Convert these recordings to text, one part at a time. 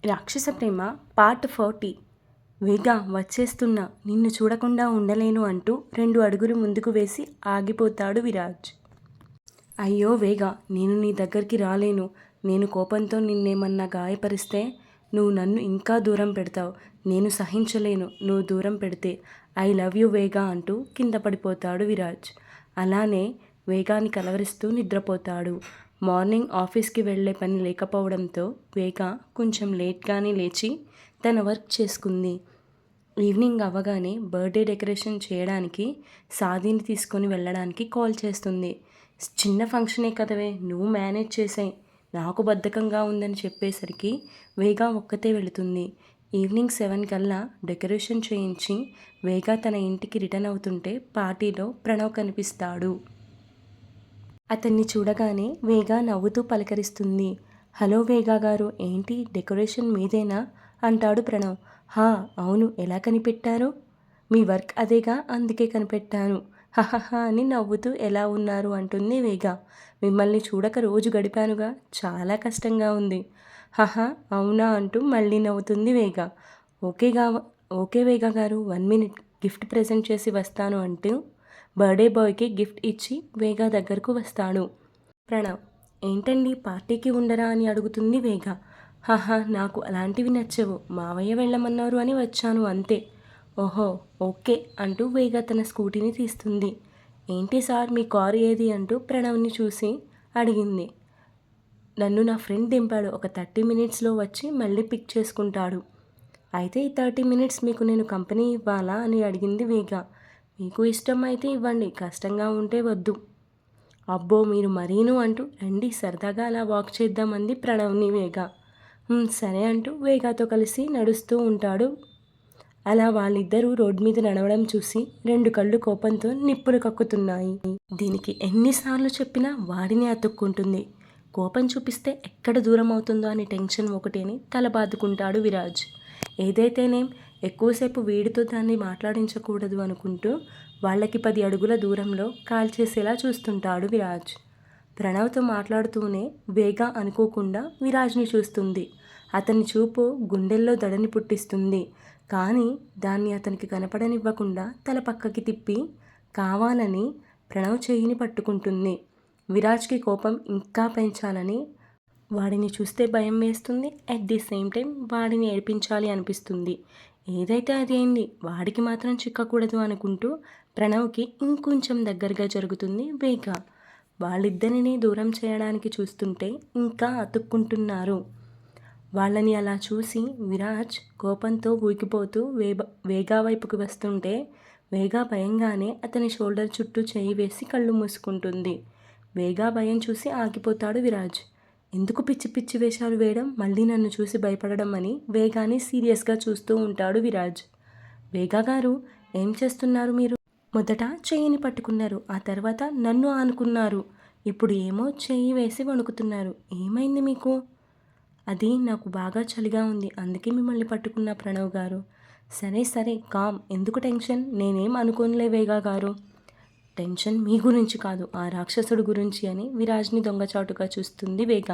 రాక్షస ప్రేమ పార్ట్ 40. వేగా వచ్చేస్తున్నా, నిన్ను చూడకుండా ఉండలేను అంటూ 2 అడుగులు ముందుకు వేసి ఆగిపోతాడు విరాజ్. అయ్యో వేగా, నేను నీ దగ్గరికి రాలేను. నేను కోపంతో నిన్నేమన్నా గాయపరిస్తే నువ్వు నన్ను ఇంకా దూరం పెడతావు. నేను సహించలేను నువ్వు దూరం పెడితే. ఐ లవ్ యూ వేగా అంటూ కింద పడిపోతాడు విరాజ్. అలానే వేగాని కలవరిస్తూ నిద్రపోతాడు. మార్నింగ్ ఆఫీస్కి వెళ్ళే పని లేకపోవడంతో వేగా కొంచెం లేట్గానే లేచి తన వర్క్ చేసుకుంది. ఈవినింగ్ అవ్వగానే బర్త్డే డెకరేషన్ చేయడానికి సాదీని తీసుకొని వెళ్ళడానికి కాల్ చేస్తుంది. చిన్న ఫంక్షనే కదవే, నువ్వు మేనేజ్ చేసాయి, నాకు బద్ధకంగా ఉందని చెప్పేసరికి వేగా ఒక్కతే వెళుతుంది. ఈవినింగ్ 7 కల్లా డెకరేషన్ చేయించి వేగా తన ఇంటికి రిటర్న్ అవుతుంటే పార్టీలో ప్రణవ్ కనిపిస్తాడు. అతన్ని చూడగానే వేగా నవ్వుతూ పలకరిస్తుంది. హలో వేగా గారు, ఏంటి డెకరేషన్ మీదేనా అంటాడు ప్రణవ్. హా అవును, ఎలా కనిపెట్టారు? మీ వర్క్ అదేగా, అందుకే కనిపెట్టాను. హహహ అని నవ్వుతూ ఎలా ఉన్నారు అంటుంది వేగా. మిమ్మల్ని చూడక రోజు గడిపానుగా, చాలా కష్టంగా ఉంది. హహ అవునా అంటూ మళ్ళీ నవ్వుతుంది వేగా. ఓకే వేగా గారు, 1 మినిట్ గిఫ్ట్ ప్రెజెంట్ చేసి వస్తాను అంటూ బర్త్డే బాయ్కి గిఫ్ట్ ఇచ్చి వేగా దగ్గరకు వస్తాడు. ప్రణవ్, ఏంటండి పార్టీకి ఉండరా అని అడుగుతుంది వేగ. హహా నాకు అలాంటివి నచ్చవు, మావయ్య వెళ్ళమన్నారు అని వచ్చాను అంతే. ఓహో ఓకే అంటూ వేగ తన స్కూటీని తీస్తుంది. ఏంటి సార్ మీ కారు ఏది అంటూ ప్రణవ్ని చూసి అడిగింది. నన్ను నా ఫ్రెండ్ దింపాడు, ఒక 30 మినిట్స్లో వచ్చి మళ్ళీ పిక్ చేసుకుంటాడు. అయితే ఈ 30 మినిట్స్ మీకు నేను కంపెనీ ఇవ్వాలా అని అడిగింది వేగ. మీకు ఇష్టం అయితే ఇవ్వండి, కష్టంగా ఉంటే వద్దు. అబ్బో మీరు మరీను అంటూ రండి సరదాగా అలా వాక్ చేద్దామంది ప్రణవ్ని వేగ. సరే అంటూ వేగాతో కలిసి నడుస్తూ ఉంటాడు. అలా వాళ్ళిద్దరూ రోడ్డు మీద నడవడం చూసి 2 కళ్ళు కోపంతో నిప్పులు కక్కుతున్నాయి. దీనికి ఎన్నిసార్లు చెప్పినా వాడిని అతుక్కుంటుంది. కోపం చూపిస్తే ఎక్కడ దూరం అవుతుందో అని టెన్షన్ ఒకటేని తల బాదుకుంటాడు విరాజ్. ఏదైతేనేం ఎక్కువసేపు వీడితో దాన్ని మాట్లాడించకూడదు అనుకుంటూ వాళ్ళకి 10 అడుగుల దూరంలో కాల్చేసేలా చూస్తుంటాడు విరాజ్. ప్రణవ్తో మాట్లాడుతూనే వేగా అనుకోకుండా విరాజ్ని చూస్తుంది. అతని చూపు గుండెల్లో దడని పుట్టిస్తుంది. కానీ దాన్ని అతనికి కనపడనివ్వకుండా తల పక్కకి తిప్పి కావాలని ప్రణవ్ చెయ్యిని పట్టుకుంటుంది. విరాజ్కి కోపం ఇంకా పెంచాలని వాడిని చూస్తే భయం వేస్తుంది. అట్ ది సేమ్ టైం వాడిని ఏడిపించాలి అనిపిస్తుంది. ఏదైతే అది అయింది, వాడికి మాత్రం చిక్కకూడదు అనుకుంటూ ప్రణవ్కి ఇంకొంచెం దగ్గరగా జరుగుతుంది వేగ. వాళ్ళిద్దరినీ దూరం చేయడానికి చూస్తుంటే ఇంకా అతుక్కుంటున్నారు. వాళ్ళని అలా చూసి విరాజ్ కోపంతో ఊగిపోతూ వేగా వైపుకి వస్తుంటే వేగా భయంగానే అతని షోల్డర్ చుట్టూ చేయి వేసి కళ్ళు మూసుకుంటుంది. వేగా భయం చూసి ఆగిపోతాడు విరాజ్. ఎందుకు పిచ్చి పిచ్చి వేషాలు వేయడం, మళ్ళీ నన్ను చూసి భయపడడం అని వేగాని సీరియస్గా చూస్తూ ఉంటాడు విరాజ్. వేగా గారు, ఏం చేస్తున్నారు మీరు? మొదట చెయ్యిని పట్టుకున్నారు, ఆ తర్వాత నన్ను ఆనుకున్నారు, ఇప్పుడు ఏమో చెయ్యి వేసి వణుకుతున్నారు. ఏమైంది మీకు? అది నాకు బాగా చలిగా ఉంది, అందుకే మిమ్మల్ని పట్టుకున్నా ప్రణవ్ గారు. సరే సరే కామ్, ఎందుకు టెన్షన్? నేనేం అనుకోనులే వేగా గారు. టెన్షన్ మీ గురించి కాదు, ఆ రాక్షసుడు గురించి అని విరాజ్ని దొంగచాటుగా చూస్తుంది వేగ.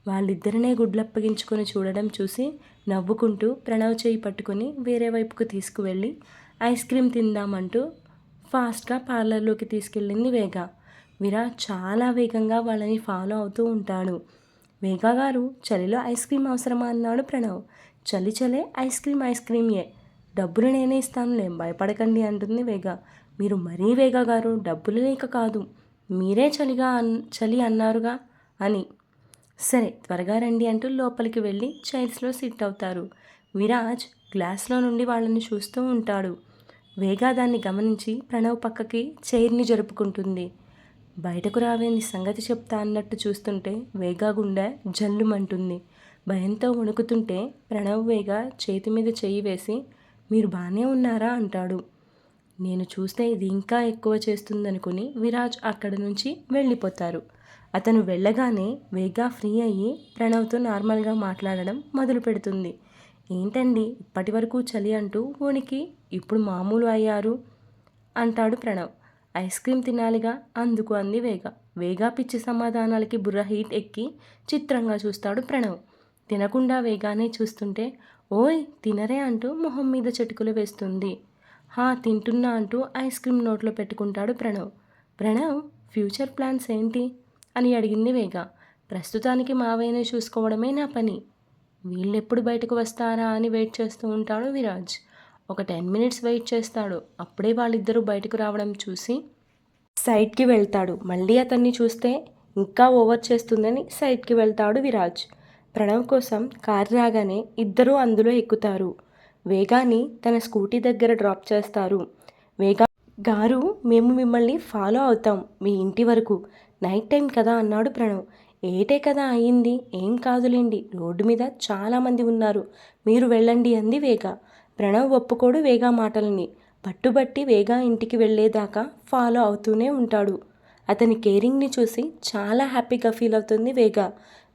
వాళ్ళిద్దరినే గుడ్లప్పగించుకొని చూడడం చూసి నవ్వుకుంటూ ప్రణవ్ చేయి పట్టుకొని వేరే వైపుకు తీసుకువెళ్ళి ఐస్ క్రీమ్ తిందామంటూ ఫాస్ట్గా పార్లర్లోకి తీసుకెళ్ళింది వేగ. విరాజ్ చాలా వేగంగా వాళ్ళని ఫాలో అవుతూ ఉంటాడు. వేగా గారు, చలిలో ఐస్ క్రీమ్ అవసరమా అన్నాడు ప్రణవ్. చలే ఐస్ క్రీమే, డబ్బులు నేనే ఇస్తానులే, భయపడకండి అంటుంది వేగ. మీరు మరీ వేగా గారు, డబ్బులు లేక కాదు, మీరే చలి అన్నారుగా అని. సరే త్వరగా రండి అంటూ లోపలికి వెళ్ళి చైర్స్లో సిట్ అవుతారు. విరాజ్ గ్లాస్లో నుండి వాళ్ళని చూస్తూ ఉంటాడు. వేగా దాన్ని గమనించి ప్రణవ్ పక్కకి చైర్ని జరుపుకుంటుంది. బయటకు రావే, నీ సంగతి చెప్తా అన్నట్టు చూస్తుంటే వేగా గుండె జల్లుమంటుంది. భయంతో వణుకుతుంటే ప్రణవ్ వేగా చేతి మీద చెయ్యి వేసి మీరు బాగానే ఉన్నారా అంటాడు. నేను చూస్తే ఇది ఇంకా ఎక్కువ చేస్తుందనుకుని విరాజ్ అక్కడి నుంచి వెళ్ళిపోతారు. అతను వెళ్ళగానే వేగా ఫ్రీ అయ్యి ప్రణవ్తో నార్మల్గా మాట్లాడడం మొదలు పెడుతుంది. ఏంటండి ఇప్పటి వరకు చలి అంటూ వణికి ఇప్పుడు మామూలు అయ్యారు అంటాడు ప్రణవ్. ఐస్ క్రీమ్ తినాలిగా అందుకు అంది వేగ. వేగా పిచ్చి సమాధానాలకి బుర్ర హీట్ ఎక్కి చిత్రంగా చూస్తాడు ప్రణవ్. తినకుండా వేగానే చూస్తుంటే ఓయ్ తినరే అంటూ మొహం మీద చిటికలు వేస్తుంది. తింటున్నా అంటూ ఐస్ క్రీమ్ నోట్లో పెట్టుకుంటాడు ప్రణవ్. ప్రణవ్, ఫ్యూచర్ ప్లాన్స్ ఏంటి అని అడిగింది వేగ. ప్రస్తుతానికి మావయ్యని చూసుకోవడమే నా పని. వీళ్ళెప్పుడు బయటకు వస్తారా అని వెయిట్ చేస్తూ ఉంటాడు విరాజ్. ఒక 10 మినిట్స్ వెయిట్ చేస్తాడు. అప్పుడే వాళ్ళిద్దరూ బయటకు రావడం చూసి సైడ్కి వెళ్తాడు. మళ్ళీ అతన్ని చూస్తే ఇంకా ఓవర్ చేస్తుందని సైడ్కి వెళ్తాడు విరాజ్. ప్రణవ్ కోసం కారు రాగానే ఇద్దరూ అందులో ఎక్కుతారు. వేగాని తన స్కూటీ దగ్గర డ్రాప్ చేస్తారు. వేగా గారు, మేము మిమ్మల్ని ఫాలో అవుతాం మీ ఇంటి వరకు. నైట్ టైం కదా అన్నాడు ప్రణవ్. ఏటే కదా అయ్యింది, ఏం కాదులేండి, రోడ్డు మీద చాలామంది ఉన్నారు, మీరు వెళ్ళండి అంది వేగ. ప్రణవ్ ఒప్పుకోడు వేగా మాటల్ని. పట్టుబట్టి వేగా ఇంటికి వెళ్ళేదాకా ఫాలో అవుతూనే ఉంటాడు. అతని కేరింగ్ని చూసి చాలా హ్యాపీగా ఫీల్ అవుతుంది వేగ.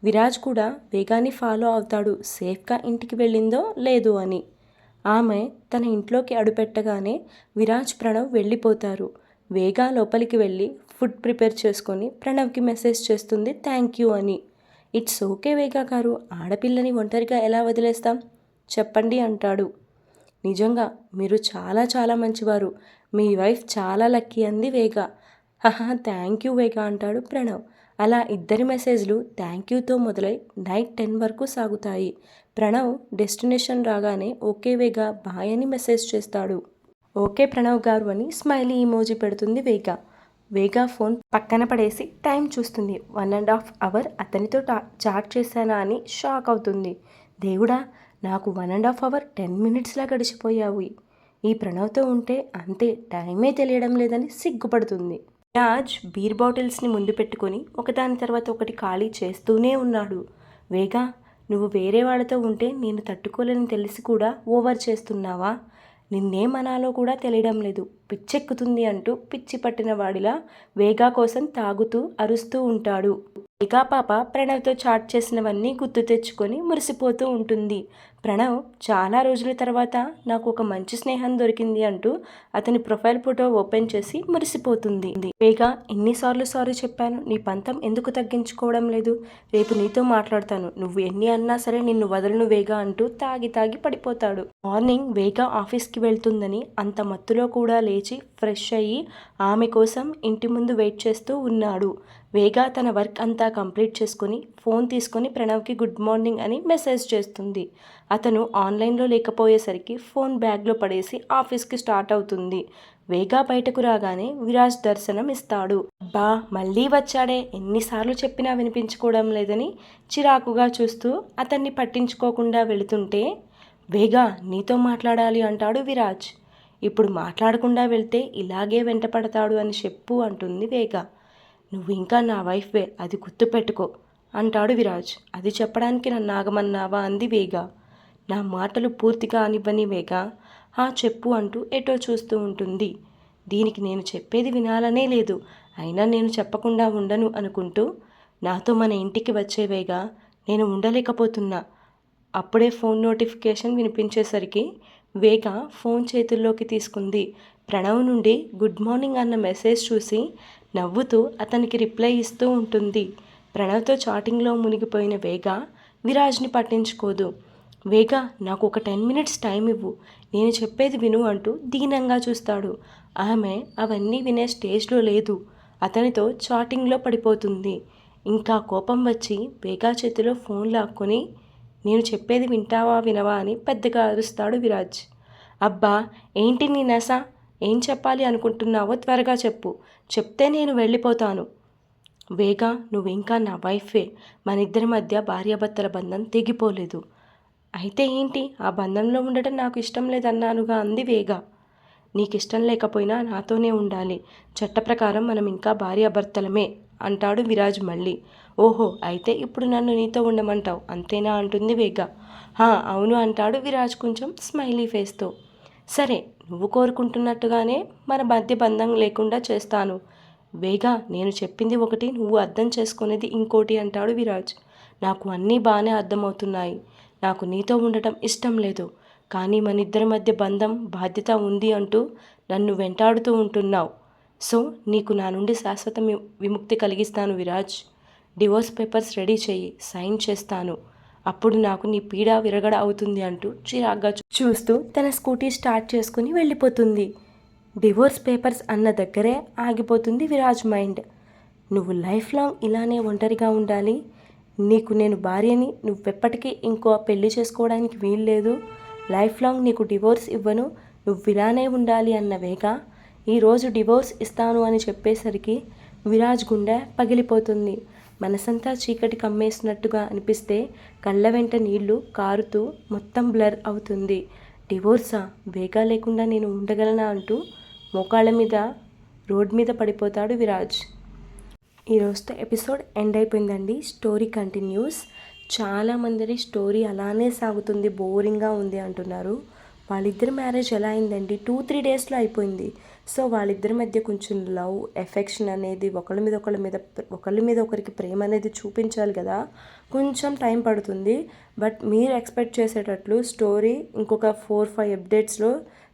విరాజ్ కూడా వేగాని ఫాలో అవుతాడు, సేఫ్గా ఇంటికి వెళ్ళిందో లేదో అని. ఆమె తన ఇంట్లోకి అడుపెట్టగానే విరాజ్, ప్రణవ్ వెళ్ళిపోతారు. వేగా లోపలికి వెళ్ళి ఫుడ్ ప్రిపేర్ చేసుకొని ప్రణవ్కి మెసేజ్ చేస్తుంది థ్యాంక్ యూ అని. ఇట్స్ ఓకే వేగా గారు, ఆడపిల్లని ఒంటరిగా ఎలా వదిలేస్తాం చెప్పండి అంటాడు. నిజంగా మీరు చాలా చాలా మంచివారు, మీ వైఫ్ చాలా లక్కీ అంది వేగ. థ్యాంక్ యూ వేగ అంటాడు ప్రణవ్. అలా ఇద్దరి మెసేజ్లు థ్యాంక్ యూతో మొదలై నైట్ 10 వరకు సాగుతాయి. ప్రణవ్ డెస్టినేషన్ రాగానే ఓకే వేగ బాయ్ అని మెసేజ్ చేస్తాడు. ఓకే ప్రణవ్ గారు అని స్మైలీ ఇమోజీ పెడుతుంది వేగ. వేగ ఫోన్ పక్కన పడేసి టైం చూస్తుంది. 1.5 అవర్ అతనితో చాట్ చేశానా అని షాక్ అవుతుంది. దేవుడా, నాకు 1.5 అవర్ 10 మినిట్స్లా గడిచిపోయావు. ఈ ప్రణవ్తో ఉంటే అంతే, టైమే తెలియడం లేదని సిగ్గుపడుతుంది. రాజ్ బీర్ బాటిల్స్ని ముందు పెట్టుకొని ఒకదాని తర్వాత ఒకటి ఖాళీ చేస్తూనే ఉన్నాడు. వేగా, నువ్వు వేరే వాళ్ళతో ఉంటే నేను తట్టుకోలేని తెలిసి కూడా ఓవర్ చేస్తున్నావా? నిన్నేమనాలో కూడా తెలియడం లేదు, పిచ్చెక్కుతుంది అంటూ పిచ్చి పట్టిన వాడిలా వేగా కోసం తాగుతూ అరుస్తూ ఉంటాడు. వేగా పాప ప్రణవ్తో చాట్ చేసినవన్నీ గుర్తు తెచ్చుకొని మురిసిపోతూ ఉంటుంది. ప్రణవ్ చాలా రోజుల తర్వాత నాకు ఒక మంచి స్నేహం దొరికింది అంటూ అతని ప్రొఫైల్ ఫోటో ఓపెన్ చేసి మురిసిపోతుంది. వేగా, ఎన్నిసార్లు సారీ చెప్పాను, నీ పంతం ఎందుకు తగ్గించుకోవడం లేదు? రేపు నీతో మాట్లాడతాను, నువ్వు ఎన్ని అన్నా సరే నిన్ను వదలను వేగా అంటూ తాగి తాగి పడిపోతాడు. మార్నింగ్ వేగా ఆఫీస్కి వెళ్తుందని అంత మత్తులో కూడా లేచి ఫ్రెష్ అయ్యి ఆమె కోసం ఇంటి ముందు వెయిట్ చేస్తూ ఉన్నాడు. వేగా తన వర్క్ అంతా కంప్లీట్ చేసుకొని ఫోన్ తీసుకొని ప్రణవ్కి గుడ్ మార్నింగ్ అని మెసేజ్ చేస్తుంది. అతను ఆన్లైన్లో లేకపోయేసరికి ఫోన్ బ్యాగ్లో పడేసి ఆఫీస్కి స్టార్ట్ అవుతుంది. వేగా బయటకు రాగానే విరాజ్ దర్శనం ఇస్తాడు. అబ్బా, మళ్ళీ వచ్చాడే, ఎన్నిసార్లు చెప్పినా వినిపించుకోవడం లేదని చిరాకుగా చూస్తూ అతన్ని పట్టించుకోకుండా వెళుతుంటే, వేగా నీతో మాట్లాడాలి అంటాడు విరాజ్. ఇప్పుడు మాట్లాడకుండా వెళ్తే ఇలాగే వెంటపడతాడు అని చెప్పు అంటుంది వేగా. నువ్వు ఇంకా నా వైఫ్వే, అది గుర్తుపెట్టుకో అంటాడు విరాజ్. అది చెప్పడానికి నన్ను ఆగమన్నావా అంది వేగా. నా మాటలు పూర్తిగా అనివ్వని వేగా చెప్పు అంటూ ఎటో చూస్తూ ఉంటుంది. దీనికి నేను చెప్పేది వినాలనే లేదు, అయినా నేను చెప్పకుండా ఉండను అనుకుంటూ నాతో మన ఇంటికి వచ్చేవేగా, నేను ఉండలేకపోతున్నా. అప్పుడే ఫోన్ నోటిఫికేషన్ వినిపించేసరికి వేగ ఫోన్ చేతుల్లోకి తీసుకుంది. ప్రణవ్ నుండి గుడ్ మార్నింగ్ అన్న మెసేజ్ చూసి నవ్వుతూ అతనికి రిప్లై ఇస్తూ ఉంటుంది. ప్రణవ్తో చాటింగ్లో మునిగిపోయిన వేగ విరాజ్ని పట్టించుకోదు. వేగ, నాకు ఒక 10 మినిట్స్ టైం ఇవ్వు, నేను చెప్పేది విను అంటూ దీనంగా చూస్తాడు. ఆమె అవన్నీ వినే స్టేజ్లో లేదు, అతనితో చాటింగ్లో పడిపోతుంది. ఇంకా కోపం వచ్చి వేగా చేతిలో ఫోన్ లాక్కొని నేను చెప్పేది వింటావా వినవా అని పెద్దగా అరుస్తాడు విరాజ్. అబ్బా, ఏంటి నీ నస, ఏం చెప్పాలి అనుకుంటున్నావో త్వరగా చెప్పు, చెప్తే నేను వెళ్ళిపోతాను. వేగా, నువ్వు ఇంకా నా వైఫే, మన ఇద్దరి మధ్య భార్యాభర్తల బంధం తెగిపోలేదు. అయితే ఏంటి, ఆ బంధంలో ఉండటం నాకు ఇష్టం లేదన్నానుగా అంది వేగ. నీకు ఇష్టం లేకపోయినా నాతోనే ఉండాలి, చట్ట ప్రకారం మనం ఇంకా భార్యాభర్తలమే అంటాడు విరాజ్ మళ్ళీ. ఓహో, అయితే ఇప్పుడు నన్ను నీతో ఉండమంటావు అంతేనా అంటుంది వేగ. అవును అంటాడు విరాజ్ కొంచెం స్మైలీ ఫేస్తో. సరే, నువ్వు కోరుకుంటున్నట్టుగానే మన మధ్య బంధం లేకుండా చేస్తాను. వేగ, నేను చెప్పింది ఒకటి, నువ్వు అర్థం చేసుకునేది ఇంకోటి అంటాడు విరాజ్. నాకు అన్నీ బాగానే అర్థమవుతున్నాయి, నాకు నీతో ఉండటం ఇష్టం లేదు, కానీ మన ఇద్దరి మధ్య బంధం బాధ్యత ఉంది అంటూ నన్ను వెంటాడుతూ ఉంటున్నావు. సో నీకు నా నుండి శాశ్వత విముక్తి కలిగిస్తాను విరాజ్. డివోర్స్ పేపర్స్ రెడీ చెయ్యి, సైన్ చేస్తాను అప్పుడు నాకు నీ పీడ విరగడ అవుతుంది అంటూ చిరాగ్గా చూస్తూ తన స్కూటీ స్టార్ట్ చేసుకుని వెళ్ళిపోతుంది. డివోర్స్ పేపర్స్ అన్న దగ్గరే ఆగిపోతుంది విరాజ్ మైండ్. నువ్వు లైఫ్ లాంగ్ ఇలానే ఒంటరిగా ఉండాలి, నీకు నేను భార్యని, నువ్వెప్పటికీ ఇంకో పెళ్లి చేసుకోవడానికి వీల్లేదు, లైఫ్ లాంగ్ నీకు డివోర్స్ ఇవ్వను, నువ్వు ఇలానే ఉండాలి అన్న వేగ ఈరోజు డివోర్స్ ఇస్తాను అని చెప్పేసరికి విరాజ్ గుండె పగిలిపోతుంది. మనసంతా చీకటి కమ్మేసినట్టుగా అనిపిస్తే కళ్ళ వెంట నీళ్లు కారుతూ మొత్తం బ్లర్ అవుతుంది. డివోర్సా? వేగా లేకుండా నేను ఉండగలనా అంటూ మోకాళ్ళ మీద రోడ్ మీద పడిపోతాడు విరాజ్. ఈరోజుతో ఎపిసోడ్ ఎండ్ అయిపోయిందండి. Story continuous. చాలామంది స్టోరీ అలానే సాగుతుంది, బోరింగ్గా ఉంది అంటున్నారు. వాళ్ళిద్దరి మ్యారేజ్ ఎలా అయిందండి, 2-3 డేస్లో అయిపోయింది. సో వాళ్ళిద్దరి మధ్య కొంచెం లవ్, ఎఫెక్షన్ అనేది ఒకళ్ళ మీద ఒకరికి ప్రేమ అనేది చూపించాలి కదా, కొంచెం టైం పడుతుంది. బట్ మీరు ఎక్స్పెక్ట్ చేసేటట్లు స్టోరీ ఇంకొక 4-5 అప్డేట్స్లో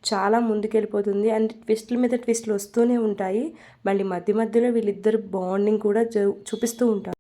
చాలా ముందుకెళ్ళిపోతుంది. అండ్ ట్విస్టుల మీద ట్విస్టులు వస్తూనే ఉంటాయి. మళ్ళీ మధ్య మధ్యలో వీళ్ళిద్దరు బాండింగ్ కూడా చూపిస్తూ ఉంటారు.